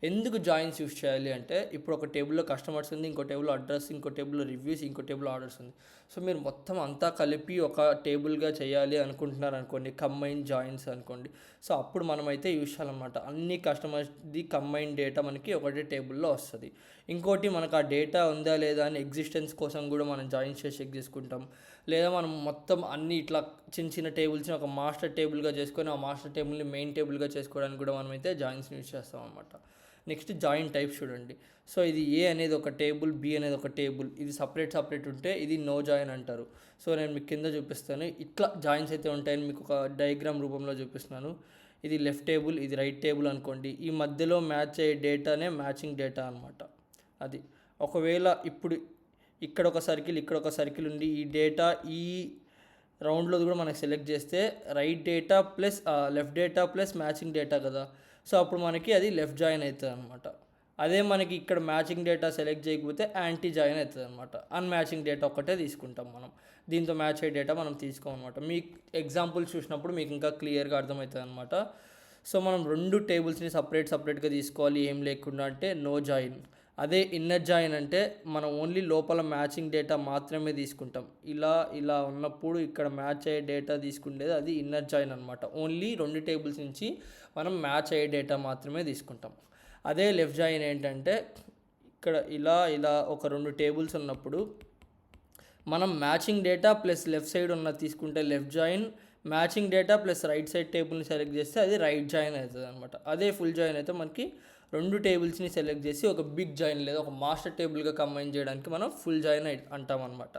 ఎందుకు joins use చేయాలి అంటే, ఇప్పుడు ఒక టేబుల్‌లో కస్టమర్స్ ఉంది, ఇంకో టేబుల్‌లో అడ్రస్, ఇంకో టేబుల్‌లో రివ్యూస్, ఇంకో టేబుల్‌లో ఆర్డర్స్ ఉంది. సో, మీరు మొత్తం అంతా కలిపి ఒక టేబుల్‌గా చేయాలి అనుకుంటున్నారనుకోండి, కంబైన్డ్ జాయిన్స్ అనుకోండి. సో, అప్పుడు మనమైతే యూజ్ చేయాలన్నమాట. అన్ని కస్టమర్స్‌ది కంబైన్డ్ డేటా మనకి ఒకటే టేబుల్‌లో వస్తది. ఇంకోటి మనకు ఆ డేటా ఉందా లేదా అని ఎగ్జిస్టెన్స్ కోసం కూడా మనం జాయిన్స్ చేసి చెక్ చేసుకుంటాం. లేదా మనం మొత్తం అన్ని ఇట్లా చిన్న చిన్న టేబుల్స్ని ఒక మాస్టర్ టేబుల్గా చేసుకొని, ఆ మాస్టర్ టేబుల్ని మెయిన్ టేబుల్గా చేసుకోవడానికి కూడా మనమైతే జాయిన్స్ని యూజ్ చేస్తాం అనమాట. నెక్స్ట్ జాయిన్ టైప్ చూడండి. సో ఇది ఏ అనేది ఒక టేబుల్, బి అనేది ఒక టేబుల్, ఇది సపరేట్ ఉంటే ఇది నో జాయిన్ అంటారు. సో నేను మీకు కింద చూపిస్తాను. ఇట్లా జాయిన్స్ అయితే ఉంటాయని మీకు ఒక డయాగ్రామ్ రూపంలో చూపిస్తున్నాను. ఇది లెఫ్ట్ టేబుల్, ఇది రైట్ టేబుల్ అనుకోండి. ఈ మధ్యలో మ్యాచ్ అయ్యే డేటానే మ్యాచింగ్ డేటా అనమాట. అది ఒకవేళ ఇప్పుడు ఇక్కడ ఒక సర్కిల్, ఇక్కడ ఒక సర్కిల్ ఉండి ఈ డేటా ఈ రౌండ్లో కూడా మనకి సెలెక్ట్ చేస్తే right data plus left data plus matching data కదా. సో అప్పుడు మనకి అది లెఫ్ట్ జాయిన్ అవుతుంది అనమాట. అదే మనకి ఇక్కడ మ్యాచింగ్ డేటా సెలెక్ట్ చేయకపోతే యాంటీ జాయిన్ అవుతుంది అనమాట. అన్మ్యాచింగ్ డేటా ఒక్కటే తీసుకుంటాం మనం. దీంతో మ్యాచ్ అయ్యే డేటా మనం తీసుకోమన్నమాట. మీ ఎగ్జాంపుల్స్ చూసినప్పుడు మీకు ఇంకా క్లియర్గా అర్థమవుతుంది అనమాట. సో మనం రెండు టేబుల్స్ని సపరేట్గా తీసుకోవాలి ఏం లేకుండా అంటే నో జాయిన్. అదే ఇన్నర్ జాయిన్ అంటే మనం ఓన్లీ లోపల మ్యాచింగ్ డేటా మాత్రమే తీసుకుంటాం. ఇలా ఉన్నప్పుడు ఇక్కడ మ్యాచ్ అయ్యే డేటా తీసుకునేది అది ఇన్నర్ జాయిన్ అనమాట. ఓన్లీ రెండు టేబుల్స్ నుంచి మనం మ్యాచ్ అయ్యే డేటా మాత్రమే తీసుకుంటాం. అదే లెఫ్ట్ జాయిన్ ఏంటంటే ఇక్కడ ఇలా ఒక రెండు టేబుల్స్ ఉన్నప్పుడు మనం matching data plus left side ఉన్న తీసుకుంటే left join, matching data plus right side టేబుల్ని సెలెక్ట్ చేస్తే అది రైట్ జాయిన్ అవుతుంది అనమాట. అదే ఫుల్ జాయిన్ అయితే మనకి రెండు టేబుల్స్ని సెలెక్ట్ చేసి ఒక బిగ్ జాయిన్ లేదా ఒక మాస్టర్ టేబుల్గా కంబైన్ చేయడానికి మనం ఫుల్ జాయిన్ అంటాం అనమాట.